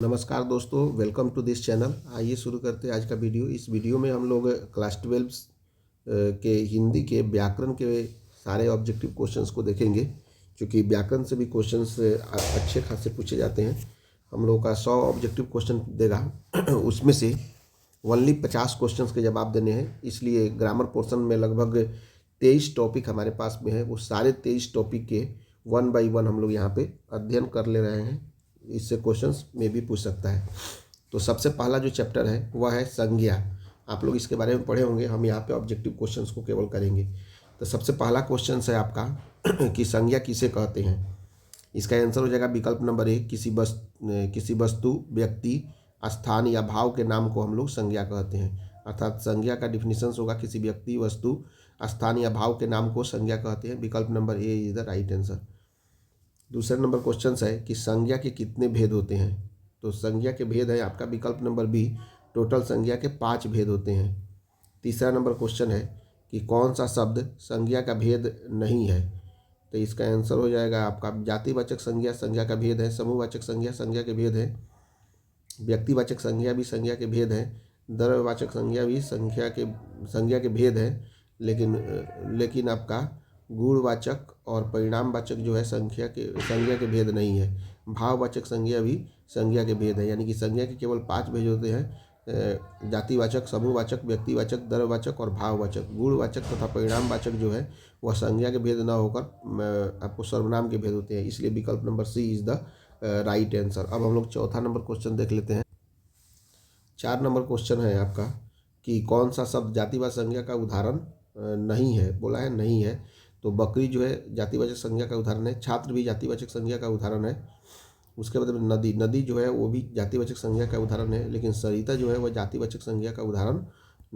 नमस्कार दोस्तों, welcome to this channel. आइए शुरू करते हैं आज का वीडियो। इस वीडियो में हम लोग क्लास 12 के हिंदी के व्याकरण के सारे ऑब्जेक्टिव क्वेश्चंस को देखेंगे, क्योंकि व्याकरण से भी क्वेश्चंस अच्छे खासे पूछे जाते हैं। हम लोग का 100 ऑब्जेक्टिव क्वेश्चन देगा, उसमें से ओनली 50 क्वेश्चंस के जवाब देने हैं। इसलिए ग्रामर पोर्शन में लगभग 23 टॉपिक हमारे पास में है। वो सारे 23 टॉपिक के 1 बाई 1 हम लोग यहाँ पे अध्ययन कर ले रहे हैं। इससे क्वेश्चंस में भी पूछ सकता है। तो सबसे पहला जो चैप्टर है वह है संज्ञा। आप लोग इसके बारे में पढ़े होंगे, हम यहाँ पे ऑब्जेक्टिव क्वेश्चंस को केवल करेंगे। तो सबसे पहला क्वेश्चन है आपका कि संज्ञा किसे कहते हैं। इसका आंसर हो जाएगा विकल्प नंबर ए, किसी वस्तु, व्यक्ति, स्थान या भाव के नाम को हम लोग संज्ञा कहते हैं। अर्थात संज्ञा का डिफिनीशन होगा किसी व्यक्ति, वस्तु, स्थान या भाव के नाम को संज्ञा कहते हैं। विकल्प number A is the right answer. दूसरा नंबर क्वेश्चन है कि संज्ञा के कितने भेद होते हैं। तो संज्ञा के भेद है आपका विकल्प नंबर बी, टोटल संज्ञा के 5 भेद होते हैं। तीसरा नंबर क्वेश्चन है कि कौन सा शब्द संज्ञा का भेद नहीं है। तो इसका आंसर हो जाएगा आपका जातिवाचक संज्ञा संज्ञा का भेद है, समूहवाचक संज्ञा संज्ञा के भेद है, व्यक्तिवाचक संज्ञा भी संज्ञा के भेद है, द्रव्यवाचक संज्ञा भी संज्ञा के भेद है। लेकिन आपका गुणवाचक और परिणामवाचक जो है संज्ञा के भेद नहीं है। भाववाचक संज्ञा भी संज्ञा के भेद है। यानी कि संज्ञा के केवल 5 भेद होते हैं, जातिवाचक, समूहवाचक, व्यक्तिवाचक, द्रव्यवाचक और भाववाचक। गुणवाचक तथा परिणामवाचक जो है वह संज्ञा के भेद न होकर आपको सर्वनाम के भेद होते हैं। इसलिए विकल्प number C is the right answer. अब हम लोग चौथा नंबर क्वेश्चन देख लेते हैं। 4 नंबर क्वेश्चन है आपका कि कौन सा शब्द जातिवाचक संज्ञा का उदाहरण नहीं है। बोला है नहीं है, तो बकरी जो है जातिवाचक संज्ञा का उदाहरण है। छात्र भी जातिवाचक संज्ञा का उदाहरण है। उसके बाद में नदी जो है वो भी जातिवाचक संज्ञा का उदाहरण है। लेकिन सरिता जो है वह जातिवाचक संज्ञा का उदाहरण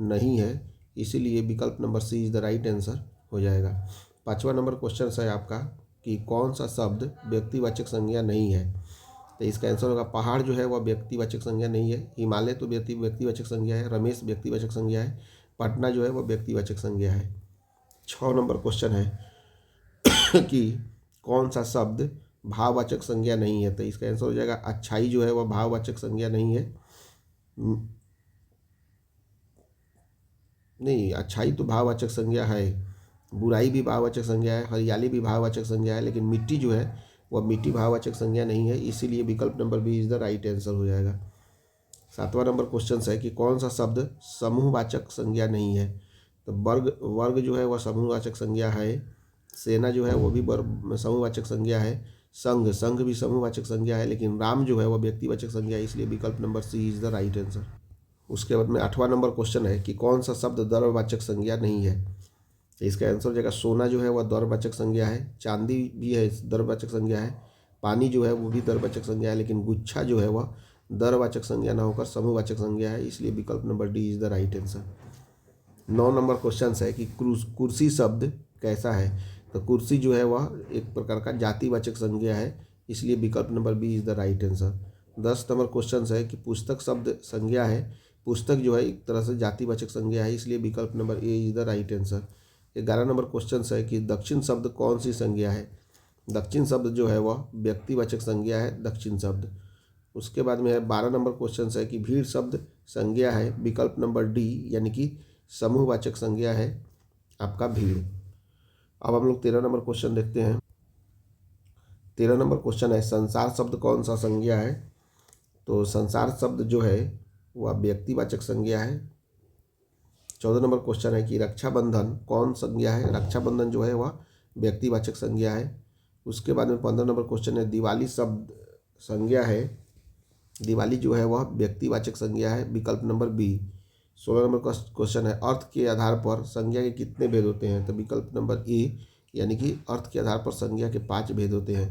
नहीं है। इसीलिए विकल्प number C is the right answer हो जाएगा। 5वां नंबर क्वेश्चन है आपका कि कौन सा शब्द व्यक्तिवाचक संज्ञा नहीं है। तो इसका आंसर होगा पहाड़ जो है वह व्यक्तिवाचक संज्ञा नहीं है। हिमालय तो व्यक्तिवाचक संज्ञा है। रमेश व्यक्तिवाचक संज्ञा है। पटना जो है वह व्यक्तिवाचक संज्ञा है। 6 नंबर क्वेश्चन है कि कौन सा शब्द भाववाचक संज्ञा नहीं है। तो इसका आंसर हो जाएगा अच्छाई जो है वह भाववाचक संज्ञा नहीं है। नहीं, अच्छाई तो भाववाचक संज्ञा है, बुराई भी भाववाचक संज्ञा है, हरियाली भी भाववाचक संज्ञा है। लेकिन मिट्टी जो है वह मिट्टी भाववाचक संज्ञा नहीं है। इसीलिए विकल्प number B is the right answer हो जाएगा। 7वां नंबर क्वेश्चन है कि कौन सा शब्द समूहवाचक संज्ञा नहीं है। तो वर्ग जो है वह समूहवाचक संज्ञा है। सेना जो है वो भी समूहवाचक संज्ञा है। संघ भी समूहवाचक संज्ञा है। लेकिन राम जो है वह व्यक्तिवाचक संज्ञा है। इसलिए विकल्प number C is the right answer. उसके बाद में 8वां नंबर क्वेश्चन है कि कौन सा शब्द द्रव्यवाचक संज्ञा नहीं है। तो इसका आंसर हो जाएगा सोना जो है वह द्रव्यवाचक संज्ञा है। चांदी भी है, द्रव्यवाचक संज्ञा है। पानी जो है वो भी द्रव्यवाचक संज्ञा है। लेकिन गुच्छा जो है वह द्रव्यवाचक संज्ञा न होकर समूहवाचक संज्ञा है। इसलिए विकल्प number D is the right answer. 9 number question है कि कुर्सी शब्द कैसा है। तो कुर्सी जो है वह एक प्रकार का जातिवाचक संज्ञा है। इसलिए विकल्प number B is the right answer. 10 number question है कि पुस्तक शब्द संज्ञा है। पुस्तक जो है एक तरह से जातिवाचक संज्ञा है। इसलिए विकल्प number A is the right answer. 11 number question है कि दक्षिण शब्द कौन सी संज्ञा है। दक्षिण शब्द जो है वह व्यक्तिवाचक संज्ञा है, दक्षिण शब्द। उसके बाद में है 12 नंबर क्वेश्चन है कि भीड़ शब्द संज्ञा है। विकल्प नंबर डी यानी कि समूहवाचक संज्ञा है आपका भीड़। अब हम लोग 13 नंबर क्वेश्चन देखते हैं। 13 नंबर क्वेश्चन है संसार शब्द कौन सा संज्ञा है। तो संसार शब्द जो है वह व्यक्तिवाचक संज्ञा है। 14 नंबर क्वेश्चन है कि रक्षाबंधन कौन संज्ञा है। रक्षाबंधन जो है वह व्यक्तिवाचक संज्ञा है। उसके बाद में 15 नंबर क्वेश्चन है दिवाली शब्द संज्ञा है। दिवाली जो है वह व्यक्तिवाचक संज्ञा है। विकल्प नंबर बी। 16 नंबर क्वेश्चन है अर्थ के आधार पर संज्ञा के कितने भेद होते हैं। तो विकल्प नंबर ए यानी कि अर्थ के आधार पर संज्ञा के 5 भेद होते हैं।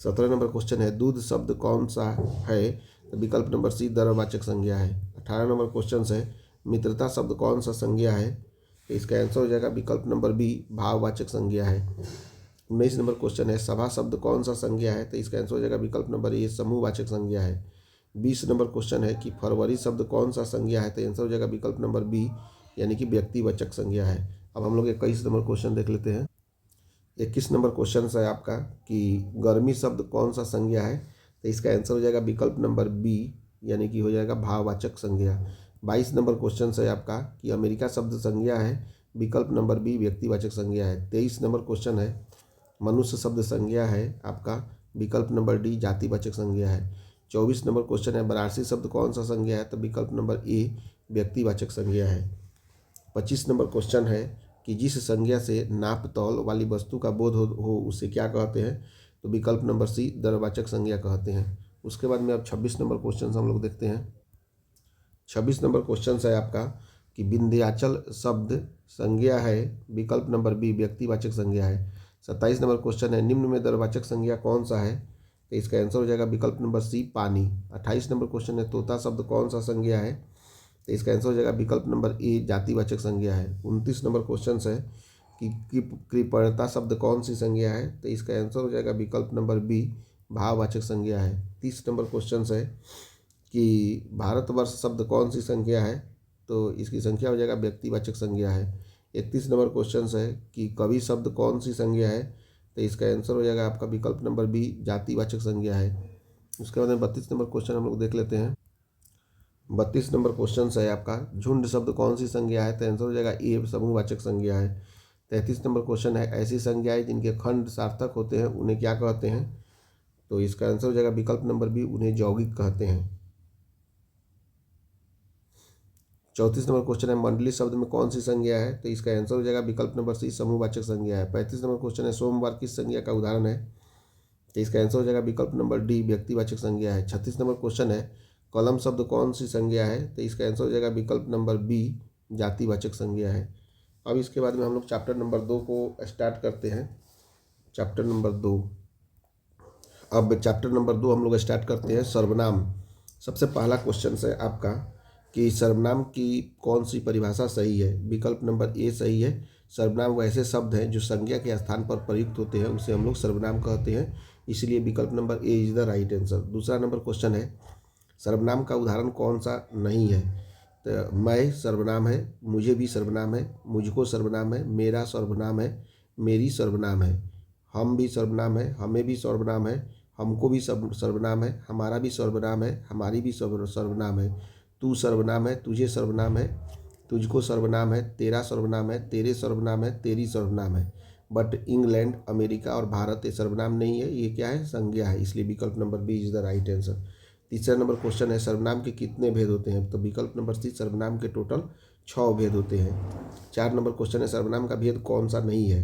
17 नंबर क्वेश्चन है दूध शब्द कौन सा है। तो विकल्प नंबर सी द्रव्यवाचक संज्ञा है। 18 नंबर क्वेश्चन है मित्रता शब्द कौन सा संज्ञा है। तो इसका आंसर हो जाएगा विकल्प नंबर बी भाववाचक संज्ञा है। 19 नंबर क्वेश्चन है सभा शब्द कौन सा संज्ञा है। तो इसका आंसर हो जाएगा विकल्प नंबर ए समूहवाचक संज्ञा है। 20 नंबर क्वेश्चन है कि फरवरी शब्द कौन सा संज्ञा है। तो आंसर हो जाएगा विकल्प नंबर बी यानी कि व्यक्तिवाचक संज्ञा है। अब हम लोग 21 नंबर क्वेश्चन देख लेते हैं। 21 नंबर क्वेश्चन है आपका कि गर्मी शब्द कौन सा संज्ञा है। तो इसका आंसर हो जाएगा विकल्प नंबर बी, यानी कि हो जाएगा भाववाचक संज्ञा। 22 नंबर क्वेश्चन है आपका कि अमेरिका शब्द संज्ञा है, विकल्प नंबर बी व्यक्तिवाचक संज्ञा है। 23 नंबर क्वेश्चन है मनुष्य शब्द संज्ञा है आपका, विकल्प नंबर डी जातिवाचक संज्ञा है। 24 नंबर क्वेश्चन है वाराणसी शब्द कौन सा संज्ञा है, तो विकल्प नंबर ए व्यक्तिवाचक संज्ञा है। 25 नंबर क्वेश्चन है कि जिस संज्ञा से नाप तौल वाली वस्तु का बोध हो उसे क्या कहते हैं, तो विकल्प नंबर सी दरवाचक संज्ञा कहते हैं। उसके बाद में अब 26 नंबर क्वेश्चन हम लोग देखते हैं। 26 नंबर क्वेश्चन है आपका कि विंध्याचल शब्द संज्ञा है, विकल्प नंबर बी व्यक्तिवाचक संज्ञा है। 27 नंबर क्वेश्चन है निम्न में दरवाचक संज्ञा कौन सा है, तो इसका आंसर हो जाएगा विकल्प नंबर सी पानी। 28 नंबर क्वेश्चन है तोता शब्द कौन सा संज्ञा है, तो इसका आंसर हो जाएगा विकल्प नंबर ए जातिवाचक संज्ञा है। 29 नंबर क्वेश्चन है कि कृपणता शब्द कौन सी संज्ञा है, तो इसका आंसर हो जाएगा विकल्प नंबर बी भाववाचक संज्ञा है। 30 नंबर क्वेश्चन है कि भारतवर्ष शब्द कौन सी संज्ञा है, तो इसकी संख्या हो जाएगा व्यक्तिवाचक संज्ञा है। 31 नंबर क्वेश्चन है कि कवि शब्द कौन सी संज्ञा है, तो इसका आंसर हो जाएगा आपका विकल्प नंबर बी जातिवाचक संज्ञा है। उसके बाद में 32 नंबर क्वेश्चन हम लोग देख लेते हैं। 32 नंबर क्वेश्चन है आपका झुंड शब्द कौन सी संज्ञा है, तो आंसर हो जाएगा ए समूहवाचक संज्ञा है। 33 नंबर क्वेश्चन है ऐसी संज्ञाएं जिनके खंड सार्थक होते हैं उन्हें क्या कहते हैं, तो इसका आंसर हो जाएगा विकल्प नंबर बी उन्हें यौगिक कहते हैं। 34 नंबर क्वेश्चन है मंडली शब्द में कौन सी संज्ञा है, तो इसका आंसर हो जाएगा विकल्प नंबर सी समूहवाचक संज्ञा है। 35 नंबर क्वेश्चन है सोमवार किस संज्ञा का उदाहरण है, तो इसका आंसर हो जाएगा विकल्प नंबर डी व्यक्तिवाचक संज्ञा है। 36 नंबर क्वेश्चन है कलम शब्द कौन सी संज्ञा है, तो इसका आंसर हो जाएगा विकल्प नंबर बी जातिवाचक संज्ञा है। अब इसके बाद में हम लोग चैप्टर नंबर 2 को स्टार्ट करते हैं। चैप्टर नंबर 2, अब चैप्टर नंबर 2 हम लोग स्टार्ट करते हैं सर्वनाम। सबसे पहला क्वेश्चन है आपका कि सर्वनाम की कौन सी परिभाषा सही है, विकल्प नंबर ए सही है। सर्वनाम वैसे शब्द हैं जो संज्ञा के स्थान पर प्रयुक्त होते हैं उसे हम लोग सर्वनाम कहते हैं, इसलिए विकल्प number A is the right answer. दूसरा नंबर क्वेश्चन है सर्वनाम का उदाहरण कौन सा नहीं है, तो मैं सर्वनाम है, मुझे भी सर्वनाम है, मुझको सर्वनाम है, मेरा सर्वनाम है, मेरी सर्वनाम है, हम भी सर्वनाम है, हमें भी सर्वनाम है, हमको भी सर्वनाम है, हमारा भी सर्वनाम है, हमारी भी सर्वनाम है, तू सर्वनाम है, तुझे सर्वनाम है, तुझको सर्वनाम है, तेरा सर्वनाम है, तेरे सर्वनाम है, तेरी सर्वनाम है। बट इंग्लैंड, अमेरिका और भारत ये सर्वनाम नहीं है, ये क्या है संज्ञा है, इसलिए विकल्प number B is the right answer. तीसरा नंबर क्वेश्चन है सर्वनाम के कितने भेद होते हैं, तो विकल्प नंबर सी सर्वनाम के टोटल 6 भेद होते हैं। 4 नंबर क्वेश्चन है सर्वनाम का भेद कौन सा नहीं है,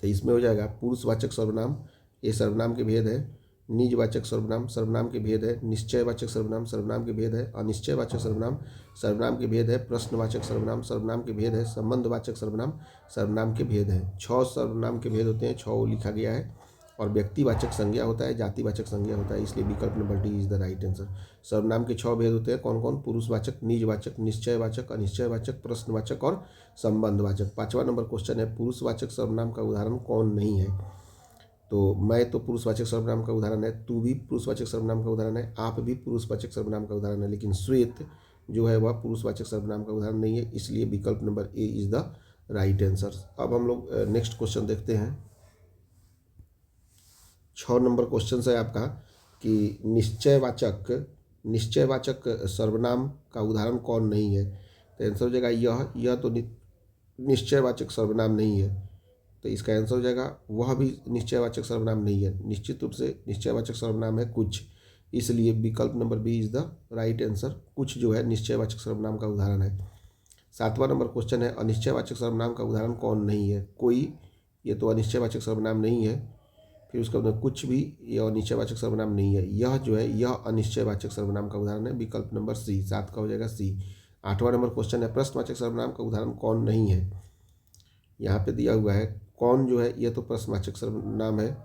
तो इसमें हो जाएगा पुरुषवाचक सर्वनाम, ये सर्वनाम के भेद है। निजवाचक सर्वनाम सर्वनाम के भेद है। निश्चयवाचक सर्वनाम सर्वनाम के भेद है। अनिश्चयवाचक सर्वनाम सर्वनाम के भेद है। प्रश्नवाचक सर्वनाम सर्वनाम के भेद है। संबंधवाचक सर्वनाम सर्वनाम के भेद है। 6 सर्वनाम के भेद होते हैं, 6 लिखा गया है। और व्यक्तिवाचक संज्ञा होता है, जातिवाचक संज्ञा होता है, इसलिए विकल्प number D is the right answer. सर्वनाम के 6 भेद होते हैं, कौन कौन, पुरुषवाचक, निजवाचक, निश्चयवाचक, अनिश्चयवाचक, प्रश्नवाचक और संबंधवाचक। 5वां नंबर क्वेश्चन है पुरुषवाचक सर्वनाम का उदाहरण कौन नहीं है, तो मैं तो पुरुषवाचक सर्वनाम का उदाहरण है, तू भी पुरुषवाचक सर्वनाम का उदाहरण है, आप भी पुरुषवाचक सर्वनाम का उदाहरण है, लेकिन श्वेत जो है वह पुरुषवाचक सर्वनाम का उदाहरण नहीं है, इसलिए विकल्प number A is the right answer. अब हम लोग नेक्स्ट क्वेश्चन देखते हैं। 6 नंबर क्वेश्चन है आपका कि निश्चयवाचक सर्वनाम का उदाहरण कौन नहीं है, तो आंसर हो जाएगा यह तो निश्चयवाचक सर्वनाम नहीं है, तो इसका आंसर हो जाएगा वह भी निश्चयवाचक सर्वनाम नहीं है। निश्चित रूप से निश्चयवाचक सर्वनाम है कुछ, इसलिए विकल्प number B is the right answer. कुछ जो है निश्चयवाचक सर्वनाम का उदाहरण है। 7वां नंबर क्वेश्चन है अनिश्चयवाचक सर्वनाम का उदाहरण कौन नहीं है, कोई, ये तो अनिश्चयवाचक सर्वनाम नहीं है। फिर उसके बाद कुछ भी, यह अनिश्चयवाचक सर्वनाम नहीं है। यह जो है यह अनिश्चयवाचक सर्वनाम का उदाहरण है, विकल्प नंबर सी, 7 का हो जाएगा सी। 8वां नंबर क्वेश्चन है प्रश्नवाचक सर्वनाम का उदाहरण कौन नहीं है, यहाँ पे दिया हुआ है कौन जो है यह तो प्रश्नवाचक सर्वनाम है,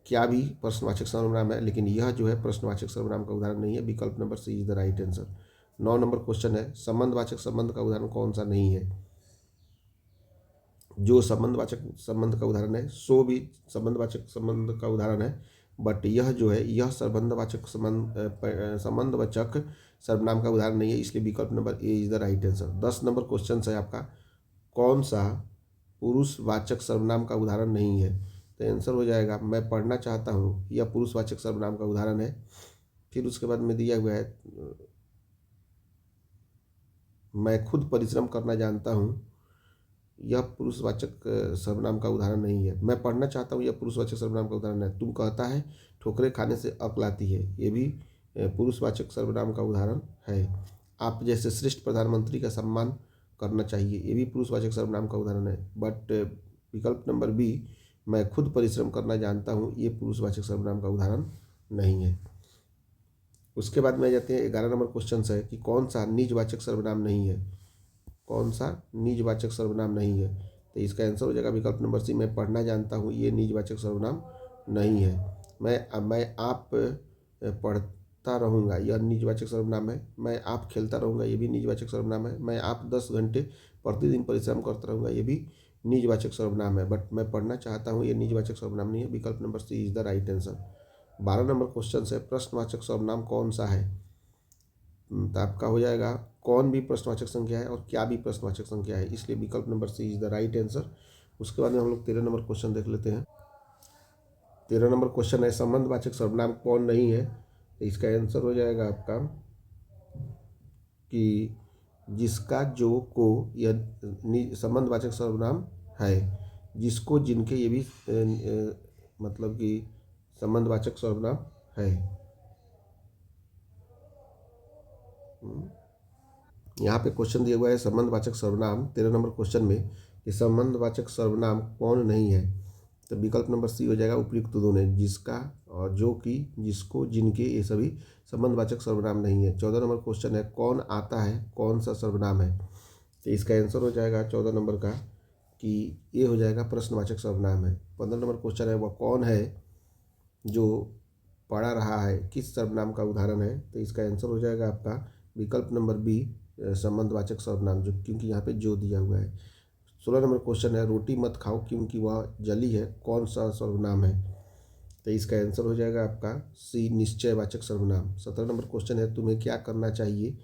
क्या भी प्रश्नवाचक सर्वनाम है, लेकिन यह जो है प्रश्नवाचक सर्वनाम का उदाहरण नहीं है, विकल्प number C is the right answer. 9 number question है संबंधवाचक संबंध का उदाहरण कौन सा नहीं है, जो संबंधवाचक संबंध का उदाहरण है सो भी संबंधवाचक संबंध का उदाहरण है, बट यह जो है यह संबंधवाचक सर्वनाम का उदाहरण नहीं है, इसलिए विकल्प number A is the right answer. 10 number question है आपका कौन सा पुरुषवाचक सर्वनाम का उदाहरण नहीं है, तो आंसर हो जाएगा मैं पढ़ना चाहता हूँ, यह पुरुषवाचक सर्वनाम का उदाहरण है। फिर उसके बाद में दिया हुआ है मैं खुद परिश्रम करना जानता हूँ, यह पुरुषवाचक सर्वनाम का उदाहरण नहीं है। मैं पढ़ना चाहता हूँ, यह पुरुषवाचक सर्वनाम का उदाहरण है। तुम कहता है ठोकरें खाने से अक्ल आती है, ये भी पुरुषवाचक सर्वनाम का उदाहरण है। आप जैसे श्रेष्ठ प्रधानमंत्री का सम्मान करना चाहिए, ये भी पुरुषवाचक सर्वनाम का उदाहरण है। बट विकल्प नंबर बी मैं खुद परिश्रम करना जानता हूँ, ये पुरुषवाचक सर्वनाम का उदाहरण नहीं है। उसके बाद में जाते हैं 11 नंबर क्वेश्चन है कि कौन सा निजवाचक सर्वनाम नहीं है, कौन सा निजवाचक सर्वनाम नहीं है। तो इसका आंसर हो जाएगा विकल्प नंबर सी मैं पढ़ना जानता हूँ, ये निजवाचक सर्वनाम नहीं है। मैं आप पढ़ता रहूँगा, यह निजवाचक सर्वनाम है। मैं आप खेलता रहूँगा, ये भी निजवाचक सर्वनाम है। मैं आप 10 घंटे प्रतिदिन परिश्रम करता रहूँगा, ये भी निजवाचक सर्वनाम है। बट मैं पढ़ना चाहता हूँ, ये निजवाचक सर्वनाम नहीं है। विकल्प number C is the right answer. 12 number question है प्रश्नवाचक सर्वनाम कौन सा है। तो आपका हो जाएगा कौन भी प्रश्नवाचक संख्या है और क्या भी प्रश्नवाचक संख्या है, इसलिए विकल्प number C is the right answer. उसके बाद में हम लोग 13 नंबर क्वेश्चन देख लेते हैं। 13 नंबर क्वेश्चन है संबंधवाचक सर्वनाम कौन नहीं है। तो इसका आंसर हो जाएगा आपका कि जिसका, जो, को, यह संबंधवाचक सर्वनाम है। जिसको, जिनके, ये भी मतलब कि संबंधवाचक सर्वनाम है। यहाँ पे क्वेश्चन दिया हुआ है संबंधवाचक सर्वनाम 13 नंबर क्वेश्चन में कि संबंधवाचक सर्वनाम कौन नहीं है। तो विकल्प नंबर सी हो जाएगा उपयुक्त दोनों, जिसका और जो, कि, जिसको, जिनके, ये सभी संबंधवाचक सर्वनाम नहीं है। 14 नंबर क्वेश्चन है कौन आता है, कौन सा सर्वनाम है। तो इसका आंसर हो जाएगा 14 नंबर का कि ये हो जाएगा प्रश्नवाचक सर्वनाम है। 15 नंबर क्वेश्चन है वह कौन है जो पढ़ा रहा है, किस सर्वनाम का उदाहरण है। तो इसका आंसर हो जाएगा आपका विकल्प नंबर बी संबंधवाचक सर्वनाम, जो क्योंकि यहाँ पे जो दिया हुआ है। 16 नंबर क्वेश्चन है रोटी मत खाओ क्योंकि वह जली है, कौन सा सर्वनाम है। तो इसका आंसर हो जाएगा आपका सी निश्चयवाचक सर्वनाम। 17 नंबर क्वेश्चन है तुम्हें क्या करना चाहिए,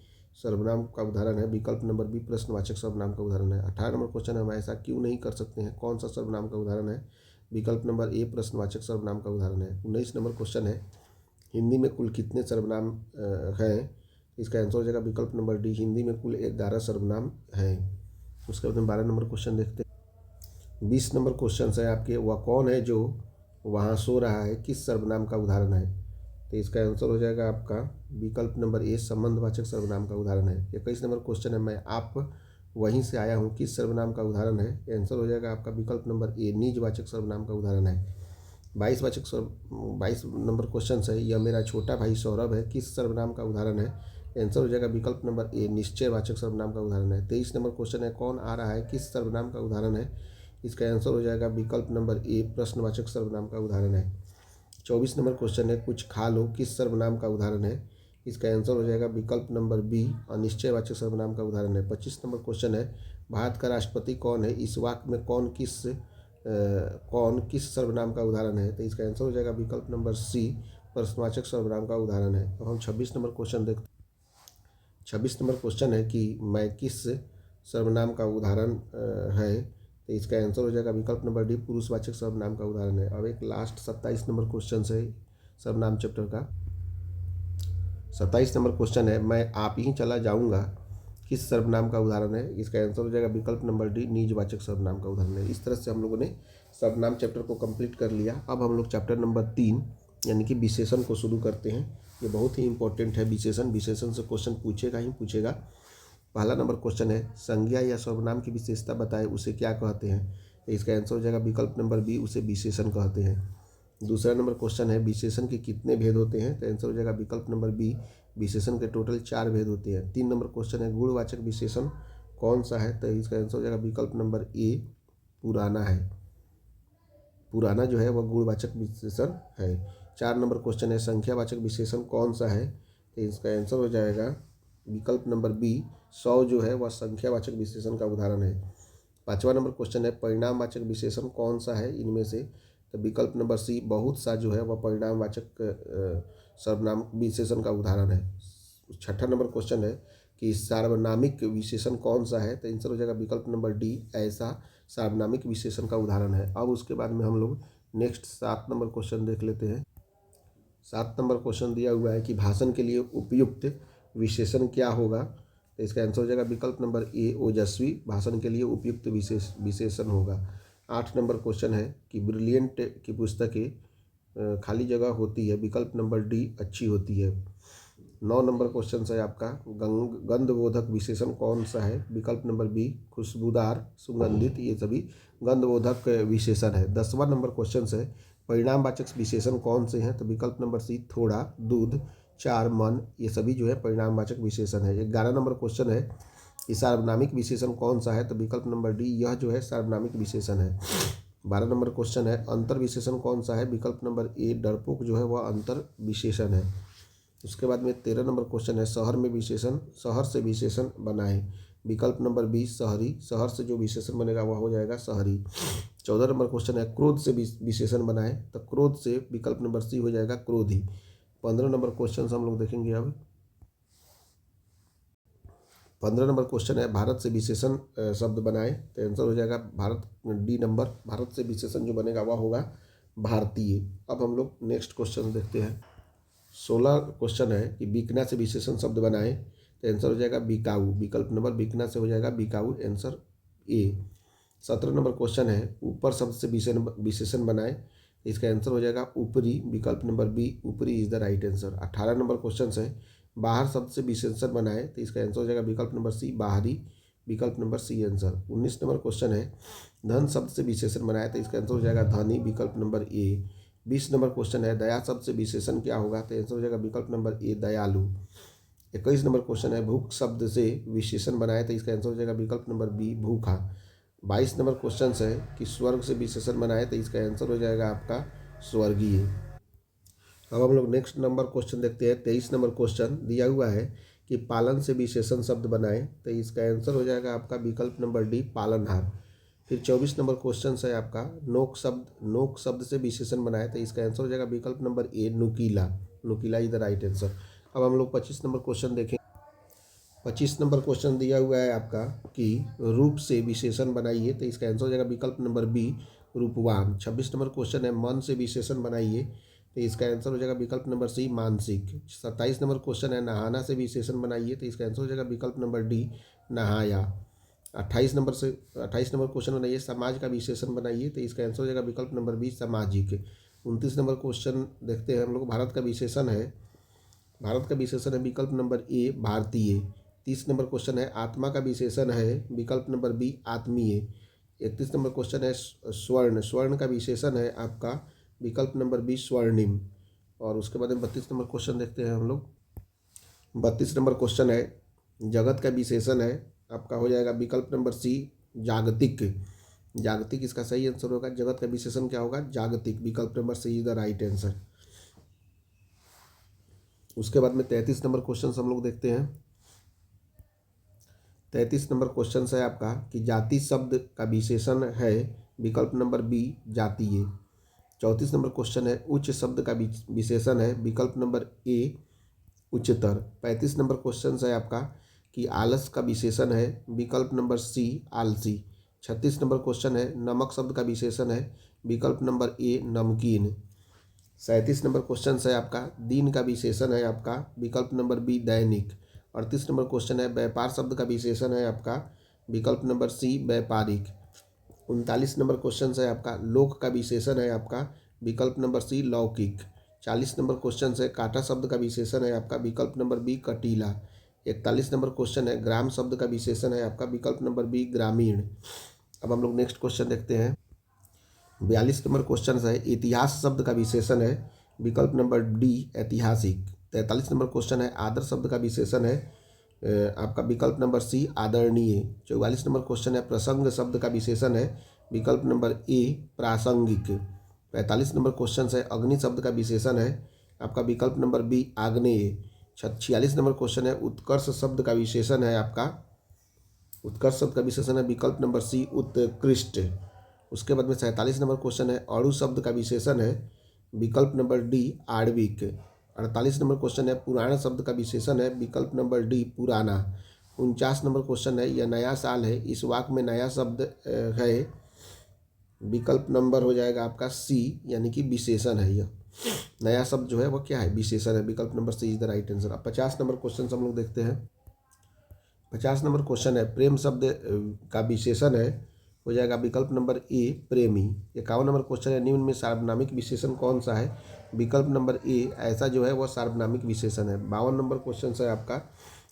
सर्वनाम का उदाहरण है। विकल्प नंबर बी प्रश्नवाचक सर्वनाम का उदाहरण है। 18 नंबर क्वेश्चन है हम ऐसा क्यों नहीं कर सकते हैं, कौन सा सर्वनाम का उदाहरण है। विकल्प नंबर ए प्रश्नवाचक सर्वनाम का उदाहरण है। 19 नंबर क्वेश्चन है हिंदी में कुल कितने सर्वनाम हैं। इसका आंसर हो जाएगा विकल्प नंबर डी हिंदी में कुल 11 सर्वनाम हैं। उसके बाद में 12 नंबर क्वेश्चन देखते हैं। 20 नंबर क्वेश्चन है आपके वह कौन है जो वहाँ सो रहा है, किस सर्वनाम का उदाहरण है। तो इसका आंसर हो जाएगा आपका विकल्प नंबर ए संबंधवाचक सर्वनाम का उदाहरण है। 21 नंबर क्वेश्चन है मैं आप वहीं से आया हूँ, किस सर्वनाम का उदाहरण है। आंसर हो जाएगा आपका विकल्प नंबर ए निजवाचक सर्वनाम का उदाहरण है। 22 नंबर क्वेश्चन है यह मेरा छोटा भाई सौरभ है, किस सर्वनाम का उदाहरण है। आंसर हो जाएगा विकल्प नंबर ए निश्चयवाचक सर्वनाम का उदाहरण है। 23 नंबर क्वेश्चन है कौन आ रहा है, किस सर्वनाम का उदाहरण है। इसका आंसर हो जाएगा विकल्प नंबर ए प्रश्नवाचक सर्वनाम का उदाहरण है। 24 नंबर क्वेश्चन है कुछ खा लो, किस सर्वनाम का उदाहरण है। इसका आंसर हो जाएगा विकल्प नंबर बी अनिश्चयवाचक सर्वनाम का उदाहरण है। 25 नंबर क्वेश्चन है भारत का राष्ट्रपति कौन है, इस वाक्य में कौन किस सर्वनाम का उदाहरण है। तो इसका आंसर हो जाएगा विकल्प नंबर सी प्रश्नवाचक सर्वनाम का उदाहरण है। अब हम 26 नंबर क्वेश्चन देखते हैं। 26 नंबर क्वेश्चन है कि मैं किस सर्वनाम का उदाहरण है। तो इसका आंसर हो जाएगा विकल्प नंबर डी पुरुषवाचक सर्वनाम का उदाहरण है। अब एक लास्ट 27 नंबर क्वेश्चन है सर्वनाम चैप्टर का। 27 नंबर क्वेश्चन है मैं आप ही चला जाऊंगा, किस सर्वनाम का उदाहरण है। इसका आंसर हो जाएगा विकल्प नंबर डी निजवाचक सर्वनाम का उदाहरण है। इस तरह से हम लोगों ने सर्वनाम चैप्टर को कंप्लीट कर लिया। अब हम लोग चैप्टर नंबर 3 यानी कि विशेषण को शुरू करते हैं। ये बहुत ही इंपॉर्टेंट है विशेषण, विशेषण से क्वेश्चन पूछेगा ही पूछेगा। पहला नंबर क्वेश्चन है संज्ञा या सर्वनाम की विशेषता बताए, उसे क्या कहते हैं। तो इसका आंसर हो जाएगा विकल्प नंबर बी उसे विशेषण कहते हैं। दूसरा नंबर क्वेश्चन है विशेषण के कितने भेद होते हैं। तो आंसर हो जाएगा विकल्प नंबर बी विशेषण के टोटल 4 भेद होते हैं। 3 नंबर क्वेश्चन है गुणवाचक विशेषण कौन सा है। तो इसका आंसर हो जाएगा विकल्प नंबर ए पुराना है। पुराना जो है वह गुणवाचक विशेषण है। 4 नंबर क्वेश्चन है संख्यावाचक विशेषण कौन सा है। तो इसका आंसर हो जाएगा विकल्प नंबर बी 100 जो है वह संख्यावाचक विशेषण का उदाहरण है। 5वां नंबर क्वेश्चन है परिणामवाचक विशेषण कौन सा है इनमें से। तो विकल्प नंबर सी बहुत सा जो है वह परिणामवाचक सर्वनाम विशेषण का उदाहरण है। 6ठा नंबर क्वेश्चन है कि सार्वनामिक विशेषण कौन सा है। तो आंसर हो जाएगा विकल्प नंबर डी ऐसा सार्वनामिक विशेषण का उदाहरण है। अब उसके बाद में हम लोग नेक्स्ट 7 नंबर क्वेश्चन देख लेते हैं। 7 नंबर क्वेश्चन दिया हुआ है कि भाषण के लिए उपयुक्त विशेषण क्या होगा। तो इसका आंसर हो जाएगा विकल्प नंबर ए ओजस्वी भाषण के लिए उपयुक्त विशेषण होगा। 8 नंबर क्वेश्चन है कि ब्रिलियंट की पुस्तकें खाली जगह होती है, विकल्प नंबर डी अच्छी होती है। 9 नंबर क्वेश्चन है आपका गंधबोधक विशेषण कौन सा है, विकल्प नंबर बी खुशबूदार सुगंधित, ये सभी गंधबोधक विशेषण है। 10वां नंबर क्वेश्चन है परिणामवाचक विशेषण कौन से हैं, तो विकल्प नंबर सी थोड़ा, दूध, चार, मन, ये सभी जो है परिणामवाचक विशेषण है। 11 नंबर क्वेश्चन है कि सार्वनामिक विशेषण कौन सा है, तो विकल्प नंबर डी यह जो है सार्वनामिक विशेषण है। 12 नंबर क्वेश्चन है अंतर विशेषण कौन सा है, विकल्प नंबर ए डरपोक जो है वह अंतर विशेषण है। उसके बाद में 13 नंबर क्वेश्चन है शहर से विशेषण बनाए, विकल्प नंबर बी शहरी, शहर से जो विशेषण बनेगा वह हो जाएगा शहरी। 14 नंबर क्वेश्चन है क्रोध से विशेषण बनाए, तो क्रोध से विकल्प नंबर सी हो जाएगा क्रोधी। 15 नंबर क्वेश्चन हम लोग देखेंगे अब। 15 नंबर क्वेश्चन है भारत से विशेषण शब्द बनाए, तो आंसर हो जाएगा भारत, डी नंबर, भारत से विशेषण जो बनेगा वह होगा भारतीय। अब हम लोग नेक्स्ट क्वेश्चन देखते हैं। 16 क्वेश्चन है कि बिकना से विशेषण शब्द बनाए, तो आंसर हो जाएगा बिकाऊ, विकल्प नंबर बिकना से हो जाएगा बिकाऊ, आंसर ए। 17 नंबर क्वेश्चन है ऊपर शब्द से विशेषण बनाए, इसका आंसर हो जाएगा ऊपरी, विकल्प नंबर बी ऊपरी is the right answer. 18 number question है बाहर शब्द से विशेषण बनाए, तो इसका आंसर हो जाएगा विकल्प नंबर सी बाहरी, विकल्प number C answer. 19 number question है धन शब्द से विशेषण बनाए, तो इसका आंसर हो जाएगा धनी, विकल्प नंबर ए। 20 नंबर क्वेश्चन है दया शब्द से विशेषण क्या होगा, तो आंसर हो जाएगा विकल्प नंबर ए दयालु। 21 नंबर क्वेश्चन है भूख शब्द से विशेषण बनाए, तो इसका आंसर हो जाएगा विकल्प नंबर बी भूखा। 22 नंबर क्वेश्चन है कि स्वर्ग से विशेषण बनाए, तो इसका आंसर हो जाएगा आपका स्वर्गीय। अब हम लोग नेक्स्ट नंबर क्वेश्चन देखते हैं। 23 नंबर क्वेश्चन दिया हुआ है कि पालन से विशेषण शब्द बनाए, तो इसका आंसर हो जाएगा आपका विकल्प नंबर डी पालनहार। फिर 24 नंबर क्वेश्चन है आपका नोक शब्द से विशेषण बनाए, तो इसका आंसर हो जाएगा विकल्प नंबर ए नुकीला, नुकीला इज द राइट आंसर। अब हम लोग 25 नंबर क्वेश्चन देखें। 25 नंबर क्वेश्चन दिया हुआ है आपका कि रूप से विशेषण बनाइए, तो इसका आंसर हो जाएगा विकल्प नंबर बी रूपवान। 26 नंबर क्वेश्चन है मन से विशेषण बनाइए, तो इसका आंसर हो जाएगा विकल्प नंबर सी मानसिक। 27 नंबर क्वेश्चन है नहाना से विशेषण बनाइए, तो इसका आंसर हो जाएगा विकल्प नंबर डी नहाया। 28 नंबर क्वेश्चन बनाइए समाज का विशेषण बनाइए, तो इसका आंसर हो जाएगा विकल्प नंबर बी सामाजिक। 29 नंबर क्वेश्चन देखते हैं हम लोग भारत का विशेषण है विकल्प नंबर ए भारतीय। 30 नंबर क्वेश्चन है आत्मा का विशेषण है, विकल्प नंबर बी आत्मीय। 31 नंबर क्वेश्चन है स्वर्ण का विशेषण है आपका, विकल्प नंबर बी स्वर्णिम। और उसके बाद में 32 नंबर क्वेश्चन देखते हैं हम लोग। 32 नंबर क्वेश्चन है जगत का विशेषण है आपका, हो जाएगा विकल्प नंबर सी जागतिक इसका सही आंसर होगा। जगत का विशेषण क्या होगा, जागतिक, विकल्प number C is the right answer. उसके बाद में 33 नंबर क्वेश्चन हम लोग देखते हैं। 33 नंबर क्वेश्चन है आपका कि जाति शब्द का विशेषण है, विकल्प नंबर बी जातीय। 34 नंबर क्वेश्चन है उच्च शब्द का विशेषण है, विकल्प नंबर ए उच्चतर। 35 नंबर क्वेश्चन है आपका कि आलस का विशेषण है, विकल्प नंबर सी आलसी। 36 नंबर क्वेश्चन है नमक शब्द का विशेषण है, विकल्प नंबर ए नमकीन। 37 नंबर क्वेश्चन है आपका दिन का विशेषण है आपका, विकल्प नंबर बी दैनिक। 38 नंबर क्वेश्चन है व्यापार शब्द का विशेषण है आपका, विकल्प नंबर सी व्यापारिक। 39 नंबर क्वेश्चन है आपका लोक का विशेषण है आपका, विकल्प नंबर सी लौकिक। 40 नंबर क्वेश्चन है कांटा शब्द का विशेषण है आपका, विकल्प नंबर बी कटीला। 41 नंबर क्वेश्चन है ग्राम शब्द का विशेषण है आपका, विकल्प नंबर बी ग्रामीण। अब हम लोग नेक्स्ट क्वेश्चन देखते हैं। 42 नंबर क्वेश्चन है इतिहास शब्द का विशेषण है, विकल्प नंबर डी ऐतिहासिक। 43 नंबर क्वेश्चन है आदर शब्द का विशेषण है आपका, विकल्प नंबर सी आदरणीय। 44 नंबर क्वेश्चन है प्रसंग शब्द का विशेषण है, विकल्प नंबर ए प्रासंगिक। 45 नंबर क्वेश्चन है अग्नि शब्द का विशेषण है आपका, विकल्प नंबर बी आग्नेय। 46 नंबर क्वेश्चन है उत्कर्ष शब्द का विशेषण है आपका, उत्कर्ष शब्द का विशेषण है विकल्प नंबर सी उत्कृष्ट। उसके बाद में 47 नंबर क्वेश्चन है अणु शब्द का विशेषण है, विकल्प नंबर डी आणविक। 48 नंबर क्वेश्चन है पुराण शब्द का विशेषण है, विकल्प नंबर डी पुराना। 49 नंबर क्वेश्चन है यह नया साल है, इस वाक्य में नया शब्द है, विकल्प नंबर हो जाएगा आपका सी, यानी कि विशेषण है। यह नया शब्द जो है वो क्या है, विशेषण है। विकल्प number C is the right answer. अब 50 नंबर क्वेश्चन हम लोग देखते हैं। 50 नंबर क्वेश्चन है, प्रेम शब्द का विशेषण है, हो जाएगा विकल्प नंबर ए प्रेमी। 51 नंबर क्वेश्चन है, निम्न में सार्वनामिक विशेषण कौन सा है, विकल्प नंबर ए ऐसा जो है वह सार्वनामिक विशेषण है। 52 नंबर क्वेश्चन है आपका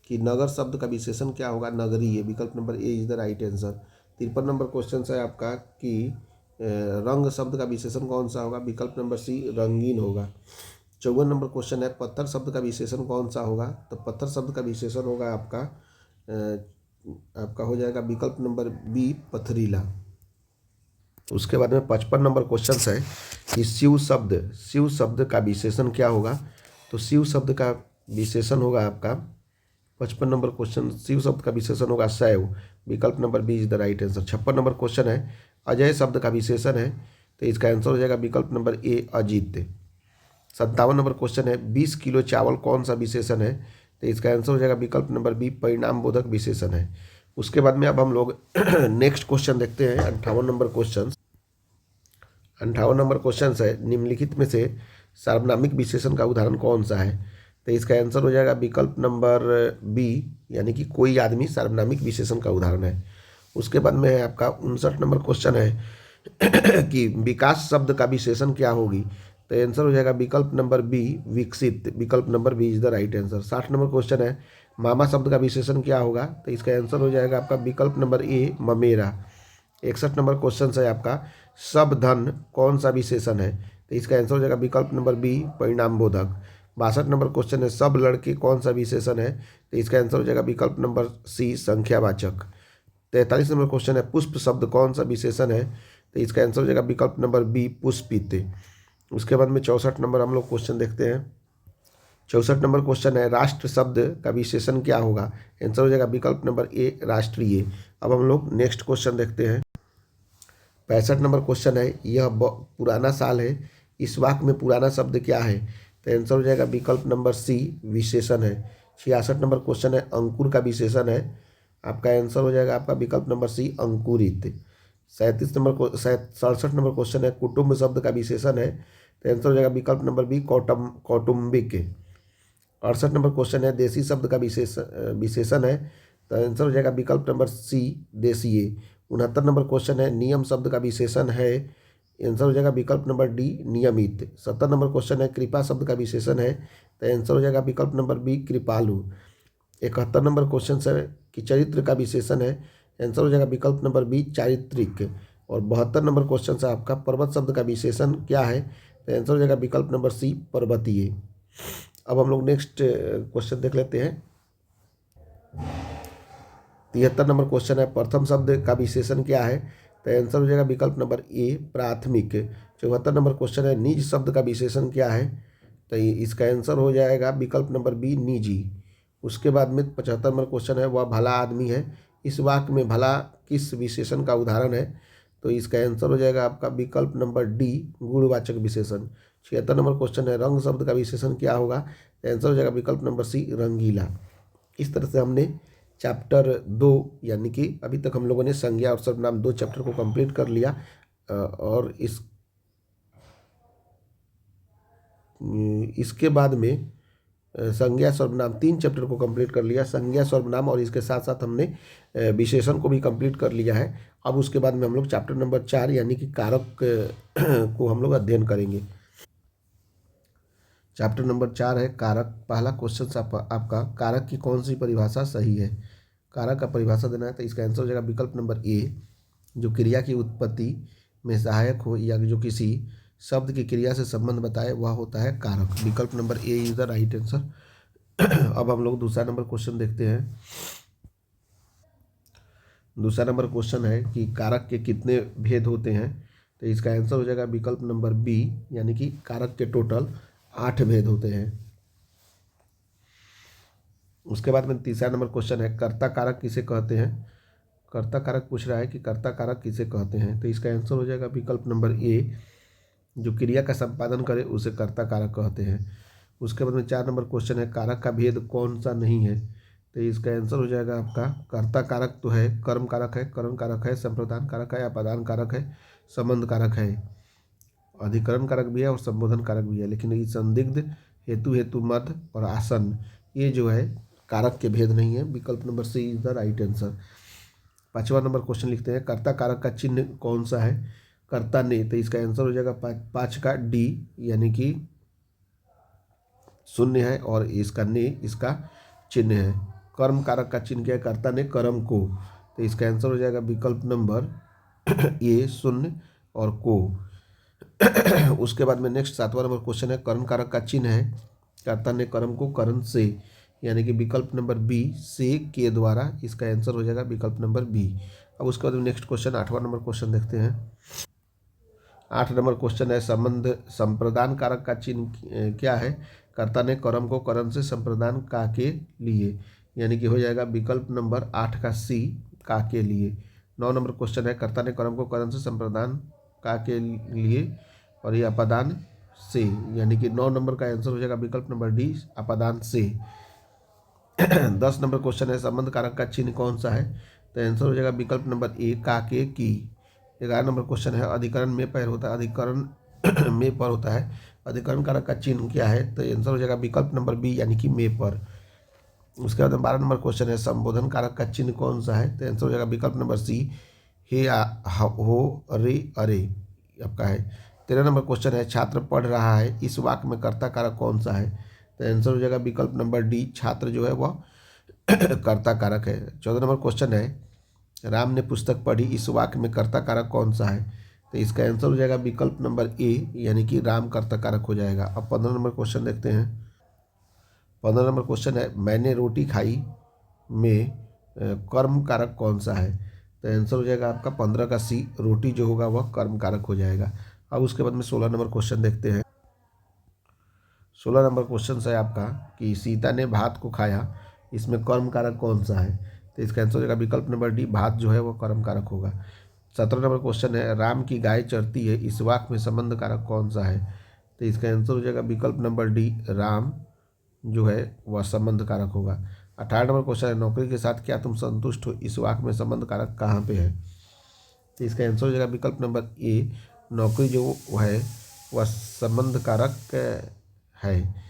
कि नगर शब्द का विशेषण क्या होगा, नगरीय, विकल्प number A is the right answer. 53 number question है आपका कि रंग शब्द का विशेषण कौन सा होगा, विकल्प नंबर सी रंगीन होगा। 54 नंबर क्वेश्चन है, पत्थर शब्द का विशेषण कौन सा होगा, तो पत्थर शब्द का विशेषण होगा आपका हो जाएगा विकल्प नंबर बी पथरीला। उसके बाद में 55 नंबर क्वेश्चन है कि शिव शब्द का विशेषण क्या होगा, तो शिव शब्द का विशेषण होगा आपका 55 नंबर क्वेश्चन, शिव शब्द का विशेषण होगा शैव, विकल्प number B is the right answer. 56 number question है, अजय शब्द का विशेषण है, तो इसका आंसर हो जाएगा विकल्प number A Ajit. 57 number question है, 20 किलो चावल कौन सा विशेषण है, तो इसका आंसर हो जाएगा विकल्प नंबर बी परिणाम बोधक विशेषण है। उसके बाद में अब हम लोग नेक्स्ट क्वेश्चन देखते हैं। 58 नंबर क्वेश्चन, 58 नंबर क्वेश्चन है, निम्नलिखित में से सार्वनामिक विशेषण का उदाहरण कौन सा है, तो इसका आंसर हो जाएगा विकल्प नंबर बी, यानी कि कोई आदमी सार्वनामिक विशेषण का उदाहरण है। उसके बाद में है आपका 59 नंबर क्वेश्चन है कि विकास शब्द का विशेषण क्या होगी, तो आंसर हो जाएगा विकल्प नंबर बी विकसित, विकल्प number B is the right answer. 60 number question है, मामा शब्द का विशेषण क्या होगा, तो इसका आंसर हो जाएगा आपका विकल्प नंबर ए ममेरा। 61 नंबर क्वेश्चन है आपका, सब धन कौन सा विशेषण है, तो इसका आंसर हो जाएगा विकल्प नंबर बी परिणाम बोधक। 62 नंबर क्वेश्चन है, सब लड़के कौन सा विशेषण है, तो इसका आंसर हो जाएगा विकल्प नंबर सी संख्यावाचक। 43 नंबर क्वेश्चन है, पुष्प शब्द कौन सा विशेषण है, तो इसका आंसर हो जाएगा विकल्प नंबर बी पुष्पित। उसके बाद में 64 नंबर हम लोग क्वेश्चन देखते हैं। 64 नंबर क्वेश्चन है, राष्ट्र शब्द का विशेषण क्या होगा, आंसर हो जाएगा विकल्प नंबर ए राष्ट्रीय। अब हम लोग नेक्स्ट क्वेश्चन देखते हैं। 65 नंबर क्वेश्चन है, यह पुराना साल है, इस वाक्य में पुराना शब्द क्या है, तो आंसर हो जाएगा विकल्प नंबर सी विशेषण है। 66 नंबर क्वेश्चन है, अंकुर का विशेषण है, आपका आंसर हो जाएगा आपका विकल्प नंबर सी अंकुरित। 67 नंबर क्वेश्चन है, कुटुंब शब्द का विशेषण है, तो आंसर हो जाएगा विकल्प नंबर बी कौटुंबिक। 68 नंबर क्वेश्चन है, देसी शब्द का विशेषण है, तो आंसर हो जाएगा विकल्प नंबर सी देशीय। 69 नंबर क्वेश्चन है, नियम शब्द का विशेषण है, आंसर हो जाएगा विकल्प नंबर डी नियमित। 70 नंबर क्वेश्चन है, कृपा शब्द का विशेषण है, तो आंसर हो जाएगा विकल्प नंबर बी कृपालु। 71 नंबर क्वेश्चन है कि चरित्र का विशेषण है, आंसर हो जाएगा विकल्प नंबर बी चारित्रिक। और 72 नंबर क्वेश्चन है आपका, पर्वत शब्द का विशेषण क्या है, तो आंसर हो जाएगा विकल्प नंबर सी पर्वतीय। अब हम लोग नेक्स्ट क्वेश्चन देख लेते हैं। 73 नंबर क्वेश्चन है, प्रथम शब्द का विशेषण क्या है, तो आंसर हो जाएगा विकल्प नंबर ए प्राथमिक। 74 नंबर क्वेश्चन है, निज शब्द का विशेषण क्या है, तो इसका आंसर हो जाएगा विकल्प नंबर बी निजी। उसके बाद में 75 नंबर क्वेश्चन है, वह भला आदमी है, इस वाक्य में भला किस विशेषण का उदाहरण है, तो इसका आंसर हो जाएगा आपका विकल्प नंबर डी गुणवाचक विशेषण। 76 नंबर क्वेश्चन है, रंग शब्द का विशेषण क्या होगा, तो आंसर हो जाएगा विकल्प नंबर सी रंगीला। इस तरह से हमने चैप्टर 2 यानी कि अभी तक हम लोगों ने संज्ञा और सर्वनाम 2 चैप्टर को कंप्लीट कर लिया, और इसके बाद में संज्ञा सर्वनाम 3 चैप्टर को कंप्लीट कर लिया, संज्ञा सर्वनाम, और इसके साथ साथ हमने विशेषण को भी कंप्लीट कर लिया है। अब उसके बाद में हम लोग चैप्टर नंबर 4 यानी कि कारक को हम लोग अध्ययन करेंगे। चैप्टर नंबर 4 है कारक। पहला क्वेश्चन आपका, कारक की कौन सी परिभाषा सही है, कारक का परिभाषा देना है, तो इसका आंसर हो जाएगा विकल्प नंबर ए, जो क्रिया की उत्पत्ति में सहायक हो या जो किसी शब्द की क्रिया से संबंध बताए वह होता है कारक, विकल्प number A is the right answer. अब हम लोग दूसरा नंबर क्वेश्चन देखते हैं। दूसरा नंबर क्वेश्चन है कि कारक के कितने भेद होते हैं, तो इसका आंसर हो जाएगा विकल्प नंबर बी, यानी कि कारक के टोटल 8 भेद होते हैं। उसके बाद में तीसरा नंबर क्वेश्चन है, कर्ता कारक किसे कहते हैं, कर्ता कारक पूछ रहा है कि कर्ता कारक किसे कहते हैं, तो इसका आंसर हो जाएगा विकल्प नंबर ए, जो क्रिया का संपादन करे उसे कर्ता कारक कहते हैं। उसके बाद में 4 नंबर क्वेश्चन है, कारक का भेद कौन सा नहीं है, तो इसका आंसर हो जाएगा आपका कर्ता कारक तो है, कर्म कारक है, करण कारक है, संप्रदान कारक है, अपादान कारक है, संबंध कारक है, अधिकरण कारक भी है और संबोधन कारक भी है, लेकिन ये संदिग्ध, हेतु, हेतु मध्य और आसन ये जो है कारक के भेद नहीं है। विकल्प number C is the right answer. 5वां नंबर क्वेश्चन लिखते हैं, कर्ता कारक का चिन्ह कौन सा है? कर्ता ने, तो इसका आंसर हो जाएगा 5 का डी, यानी कि शून्य है और इसका ने इसका चिन्ह है। कर्म कारक का चिन्ह क्या है? कर्ता ने कर्म को, तो इसका आंसर हो जाएगा विकल्प नंबर ए शून्य और को। उसके बाद में नेक्स्ट 7वां नंबर क्वेश्चन है, कर्म कारक का चिन्ह है, कर्ता ने कर्म को करण से, यानी कि विकल्प नंबर बी से के द्वारा, इसका आंसर हो जाएगा विकल्प नंबर बी। अब उसके बाद में नेक्स्ट क्वेश्चन 8वां नंबर क्वेश्चन देखते हैं। 8 नंबर क्वेश्चन है, संबंध संप्रदान कारक का चिन्ह क्या है? कर्ता ने कर्म को करण से संप्रदान का के लिए, यानी कि हो जाएगा विकल्प नंबर 8 का सी का के लिए। 9 नंबर क्वेश्चन है, कर्ता ने कर्म को करण से संप्रदान का के लिए और ये अपादान से, यानी कि 9 नंबर का आंसर हो जाएगा विकल्प नंबर डी अपादान से। 10 नंबर क्वेश्चन है, संबंध कारक का चिन्ह कौन सा है? तो आंसर हो जाएगा विकल्प नंबर ए का के की। 11 नंबर क्वेश्चन है, अधिकरण में पैर होता है, अधिकरण में पर होता है, अधिकरण कारक का चिन्ह क्या है? तो आंसर हो जाएगा विकल्प नंबर बी, यानी कि में पर। उसके बाद 12 नंबर क्वेश्चन है, संबोधन कारक का चिन्ह कौन सा है? तो आंसर हो जाएगा विकल्प नंबर सी, हे हो अरे अरे आपका है। 13 नंबर क्वेश्चन है, छात्र पढ़ रहा है, इस वाक्य में कर्ता कारक कौन सा है? तो आंसर हो जाएगा विकल्प नंबर डी, छात्र जो है वह कर्ता कारक है। 14 नंबर क्वेश्चन है, राम ने पुस्तक पढ़ी, इस वाक्य में कर्ता कारक कौन सा है? तो इसका आंसर हो जाएगा विकल्प नंबर ए, यानी कि राम कर्ता कारक हो जाएगा। अब 15 नंबर क्वेश्चन देखते हैं। 15 नंबर क्वेश्चन है, मैंने रोटी खाई में कर्म कारक कौन सा है? तो आंसर हो जाएगा आपका 15 का सी, रोटी जो होगा वह कर्म कारक हो जाएगा। अब उसके बाद में 16 नंबर क्वेश्चन देखते हैं। 16 नंबर क्वेश्चन है आपका कि सीता ने भात को खाया, इसमें कर्म कारक कौन सा है? तो इसका आंसर हो जाएगा विकल्प नंबर डी, भात जो है वो कर्म कारक होगा। 17 नंबर क्वेश्चन है, राम की गाय चरती है, इस वाक्य में संबंध कारक कौन सा है? तो इसका आंसर हो जाएगा विकल्प नंबर डी, राम जो है वह संबंध कारक होगा। 18 नंबर क्वेश्चन है, नौकरी के साथ क्या तुम संतुष्ट हो, इस वाक्य में संबंध कारक कहाँ पे है? तो इसका आंसर हो जाएगा विकल्प नंबर ए, नौकरी जो है वह संबंध कारक है।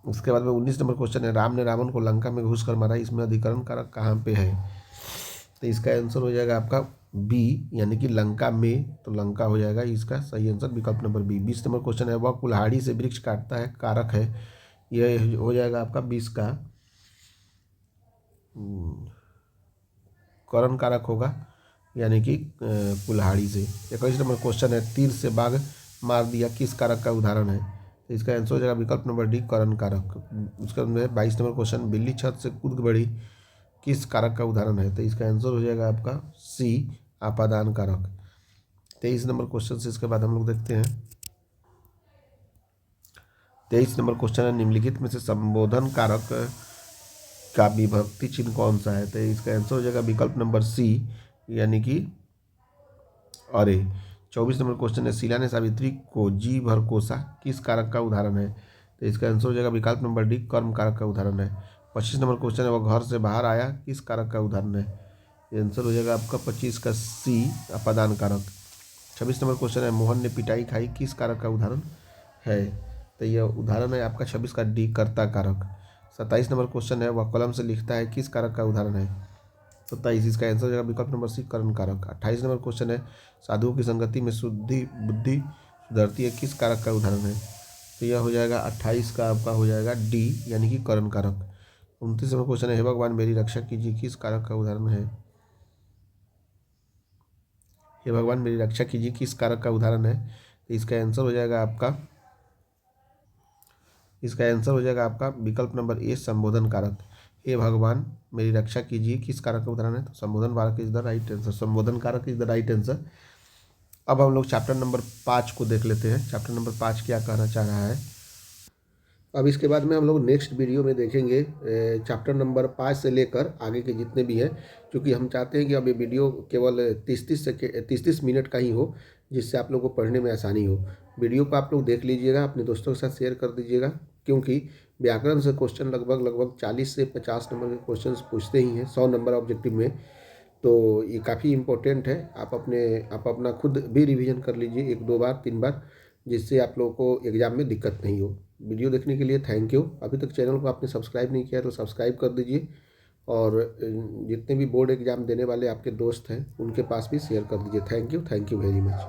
उसके बाद में 19 नंबर क्वेश्चन है, राम ने रावण को लंका में घुस कर मारा, इसमें अधिकरण कारक कहाँ पे है? तो इसका आंसर हो जाएगा आपका बी, यानी कि लंका में, तो लंका हो जाएगा इसका सही आंसर विकल्प नंबर बी। 20 नंबर क्वेश्चन है, वह कुल्हाड़ी से वृक्ष काटता है, कारक है, यह हो जाएगा आपका 20 का करण कारक होगा, यानी कि कुल्हाड़ी से। 21 नंबर क्वेश्चन है, तीर से बाघ मार दिया, किस कारक का उदाहरण है? तो इसका आंसर हो जाएगा विकल्प नंबर डी, करण कारक। उसके बाद 22 नंबर क्वेश्चन, बिल्ली छत से कूद बढ़ी, किस कारक का उदाहरण है? तो इसका आंसर हो जाएगा आपका सी, आपादान कारक। 23 नंबर क्वेश्चन से इसके बाद हम लोग देखते हैं। 23 नंबर क्वेश्चन है, निम्नलिखित में से संबोधन कारक का विभक्ति चिन्ह कौन सा है? तो इसका आंसर हो जाएगा विकल्प नंबर सी, यानी कि अरे। 24 नंबर क्वेश्चन है, शीला ने सावित्री को जी भर कोसा, किस कारक का उदाहरण है? तो इसका आंसर हो जाएगा विकल्प नंबर डी, कर्म कारक का उदाहरण है। 25 नंबर क्वेश्चन है, वह घर से बाहर आया, किस कारक का उदाहरण है? आंसर हो जाएगा आपका 25 का सी, अपादान कारक। 26 नंबर क्वेश्चन है, मोहन ने पिटाई खाई, किस कारक का उदाहरण है? तो यह उदाहरण है आपका 26 का डी, कर्ता कारक। 27 नंबर क्वेश्चन है, वह कलम से लिखता है, किस कारक का उदाहरण है? 27 इसका आंसर हो जाएगा विकल्प नंबर सी, करण कारक। 28 नंबर क्वेश्चन है, साधुओं की संगति में शुद्धि बुद्धि सुधरती है, किस कारक का उदाहरण है? तो यह हो जाएगा 28 का आपका हो जाएगा डी, यानी कि करण कारक। 29 नंबर क्वेश्चन है, हे भगवान मेरी रक्षा कीजिए, किस कारक का उदाहरण है? हे भगवान मेरी रक्षा कीजिए, किस कारक का उदाहरण है? तो इसका आंसर हो जाएगा आपका विकल्प नंबर ए, संबोधन कारक। हे भगवान मेरी रक्षा कीजिए, किस कारक का उदाहरण है? तो संबोधन कारक इज द राइट आंसर, संबोधन कारक इज द राइट आंसर। अब हम लोग चैप्टर नंबर 5 को देख लेते हैं, चैप्टर नंबर 5 क्या कहना चाह रहा है। अब इसके बाद में हम लोग नेक्स्ट वीडियो में देखेंगे चैप्टर नंबर 5 से लेकर आगे के जितने भी हैं, क्योंकि हम चाहते हैं कि अब ये वीडियो केवल 30 मिनट का ही हो, जिससे आप लोगों को पढ़ने में आसानी हो। वीडियो को आप लोग देख लीजिएगा, अपने दोस्तों के साथ शेयर कर दीजिएगा, क्योंकि व्याकरण से क्वेश्चन लगभग 40 से 50 नंबर के क्वेश्चन पूछते ही हैं 100 नंबर ऑब्जेक्टिव में। तो ये काफ़ी इम्पोर्टेंट है। आप अपना खुद भी रिवीजन कर लीजिए 1-2 बार 3 बार, जिससे आप लोगों को एग्ज़ाम में दिक्कत नहीं हो। वीडियो देखने के लिए थैंक यू। अभी तक चैनल को आपने सब्सक्राइब नहीं किया तो सब्सक्राइब कर दीजिए, और जितने भी बोर्ड एग्ज़ाम देने वाले आपके दोस्त हैं उनके पास भी शेयर कर दीजिए। Thank you very much.